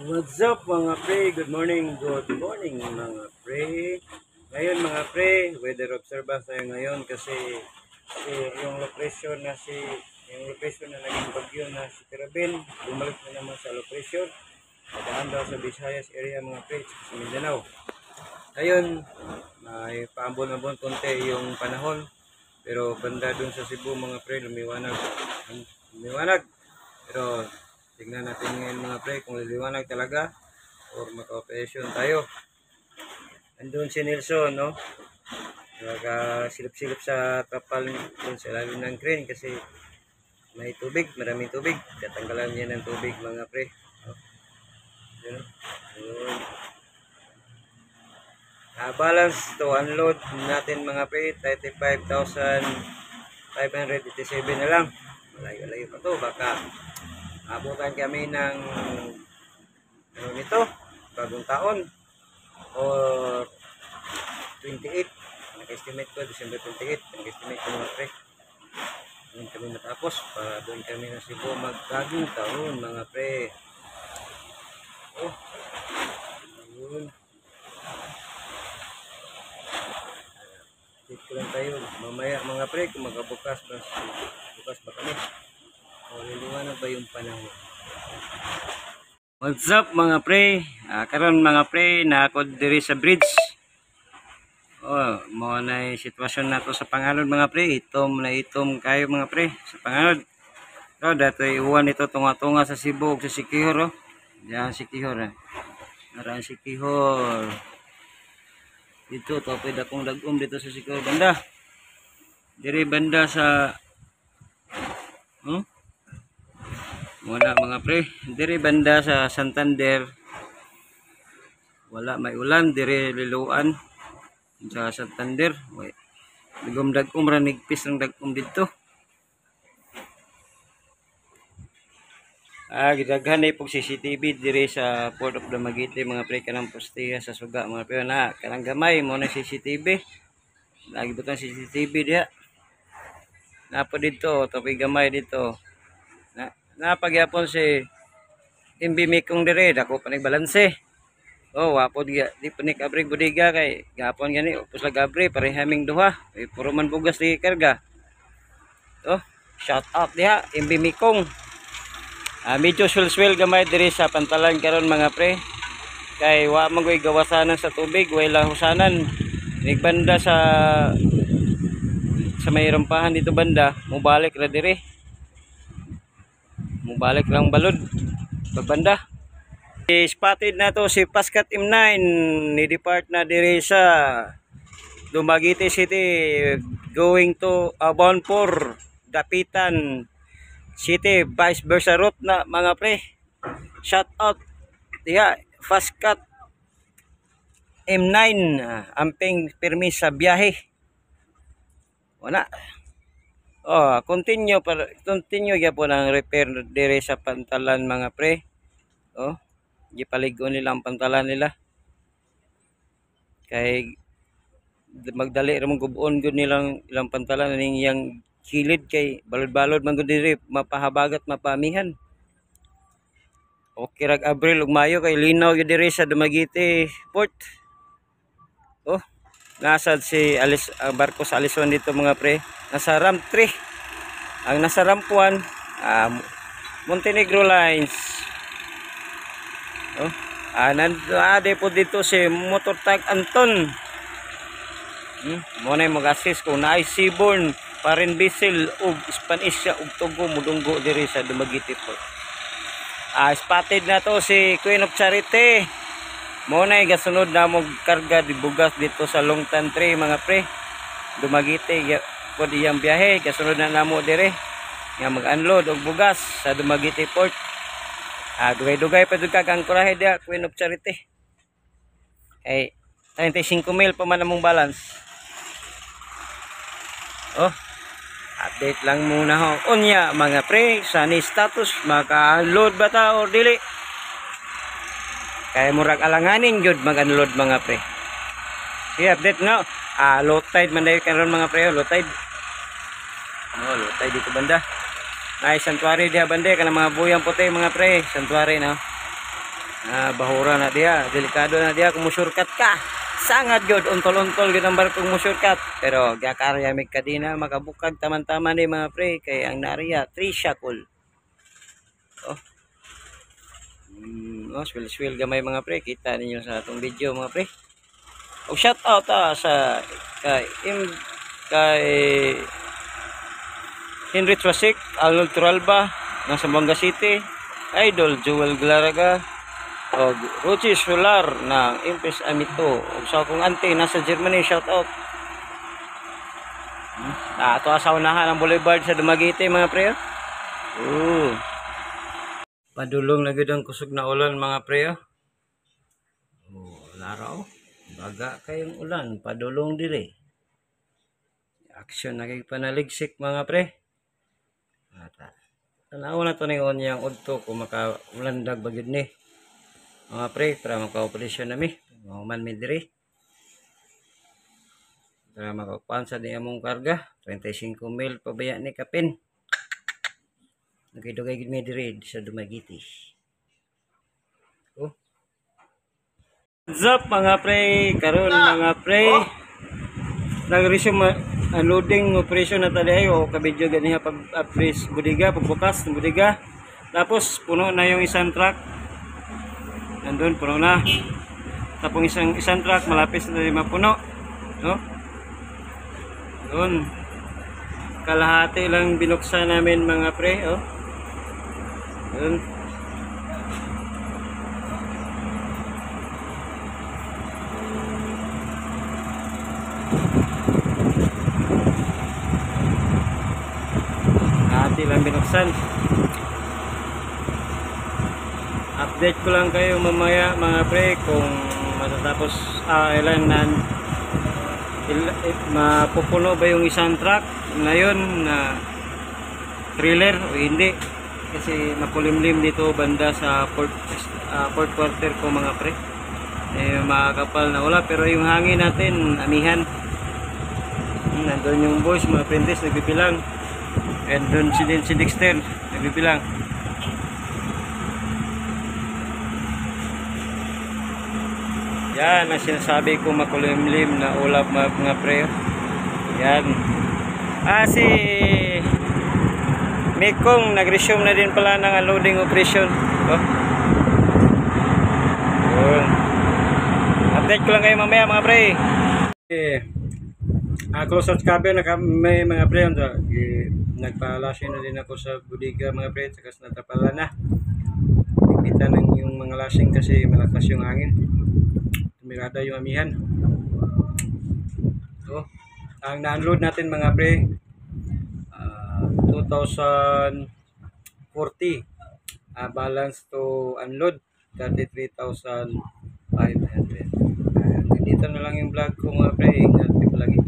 What's up mga pre? Good morning mga pre. Ngayon mga pre, weather observance tayo ngayon kasi yung location na naging bagyo na si Kirabin, bumalik na naman sa location. Padaan daw sa Visayas area mga pre, sa Mindanao. Ngayon, may paambon-ambon konti yung panahon. Pero banda dun sa Cebu mga pre, lumiwanag. Pero tingnan natin ngayon mga pre kung liliwanag talaga or maka-operation tayo. Andun si Nelson, no? Nakasilip-silip sa kapal dun sa ilalim ng crane kasi may tubig, maraming tubig. Tatanggalan niya ng tubig mga pre. Yun. Balance to unload natin mga pre, 35,587 na lang. Malayo-layo pa to, baka abutan kami ng nito, bagong taon or 28. Nag-estimate ko December 28, nag-estimate ko mga pre. Doon kami matapos para doon kami na Cebu magbagong taon mga pre. Yun. Dito lang tayo mamaya mga pre kung magkabukas bukas ba kami o liliwanag ba yung panahon. What's up mga pre? Karon mga pre na ako diri sa bridge. Mo na sitwasyon nato sa Panganod mga pre. Itom kayo mga pre sa Panganod. Dato iwan ito tunga-tunga sa Cebu sa Siquijor. Diyan Siquijor. Naraan Siquijor. Dito tapos akong dagom dito sa Siquijor banda. Diri banda sa wala mga pre, diri banda sa Santander wala may ulan, diri liluan sa Santander dagom ra nigpis ng dagom dito. Gidaghan na ipong CCTV diri sa Port of Dumaguete mga pre, kanang postiya sa suga mga pre na kanang gamay mo na CCTV lagi butang CCTV diha napo dito topi gamay dito napagyapon si MB Mikong dire dako pa nagbalanse. Wapod di pa ni abrig budiga kay gapon gani upos lag abri parehaming duha puro man bugas di karga. Shout out diha MB Mikong. Medyo swel gamay dire sa pantalan karon mga pre kay wa man koy gawasanan sa tubig wala husanan nigbanda sa may rampahan dito banda mubalik ra dire. Mubalik lang balod pagbanda. Spotted na to si Pascat M9 ni depart na dire sa Dumaguete City going to Abonpor Dapitan City vice versa route na mga pre. Shout out diha Pascat M9 amping permis sa biyahe. Wala. Continue gyapon ang repair dire sa pantalan mga pre. Gipaligo nila ang pantalan nila. Kay magdali ra mong gubon gud nilang ilang pantalan ning yang kilid kay balod-balod man gud dire mapahabagat mapamihan. Okay rag Abril ug Mayo kay linaw gyud dire sa Dumaguete Port. Nasad si barko sa Alison dito mga pre. Nasa ramp 3. Ang nasa ramp 1 Montenegro Lines. Nandade po dito si Motor Tag Anton. Mo na mag-assist kung naay seaborne Parin Bisil ug Spanish ug Togo mudunggo diri sa Dumaguete Port. Spotted na to si Queen of Charity. Mo na gasunod na mo karga di bugas dito sa Longtan 3 mga pre. Dumaguete po diyang biyahe kasunod na namo dire nga mag-unload og bugas sa Dumaguete Port. Dugay-dugay pa dugay kang kurahe dia Queen of Charity. 35 mil pa man among balance. Update lang muna ho. Unya mga pre, sa ni status maka-unload ba ta or dili? Kaya murag alanganin gyud mag-unload mga pre. Update no. Low tide man dahil karon mga pre, low tide. Low tide dito banda. Ay santuary diha banda kana mga buyang puti mga pre, santuary na. Bahura na diya, delikado na diya kung musurkat ka. Sangad gyud untol-untol gyud ang barkong musurkat. Pero gakarya mig kadina makabukag taman-taman ni mga pre kay ang nariya tricycle. Oh. Swil-swil gamay mga pre, kita ninyo sa atong video mga pre. Og shout out sa kay Henry Trasik, Arnold Turalba ng Zamboanga City, Idol Joel Glaraga, o Ruchi Solar na Impes Amito. O sa akong auntie nasa Germany, shout out. Ato sa unahan ng boulevard sa Dumaguete mga pre. Padulong na gud ang kusog na ulan mga pre. Laraw. Baga kayong ulan, padulong dire. Action na kay panaligsik mga pre. Tanaw na to ning onyang udto kung makaulandag bagid ni. Mga pre, para maka-operasyon nami. Mahuman mi diri. Para makakuan sa di among karga. 35 mil pabaya ni kapin. Nagidugay gid mi diri sa Dumaguete. What's up mga pre? Karon mga pre. Nag-resume unloading operation na tali o kabidyo ganiha pag-upres budiga, pagbukas ng budiga. Tapos puno na yung isang truck. Nandun, puno na. Tapos isang truck, malapis na rin mapuno. No? Doon. Kalahati lang binuksan namin mga pre. Oh. Doon. Kalahati lang binuksan. Update ko lang kayo mamaya mga pre kung matatapos ilan na mapupuno ba yung isang truck ngayon na trailer o hindi kasi makulimlim dito banda sa fourth quarter ko mga pre. Makakapal na wala pero yung hangin natin amihan. Nandun yung boys mga apprentice nagbibilang and doon si Dexter nagbibilang. Yan ang sinasabi ko makulimlim na ulap mga pre. Yan. Si Mikong nag-resume na din pala ng unloading operation. Update ko lang kayo mamaya mga pre. Close out cover may mga pre. Nagpalasin na din ako sa budiga mga pre. Saka natapala na. Kita ng yung mga lasing kasi malakas yung hangin. Mirada yung amihan. So, ang na-unload natin mga pre 2,040 balance to unload 33,500. Dito na lang yung vlog ko mga pre. Ingat kayo lagi.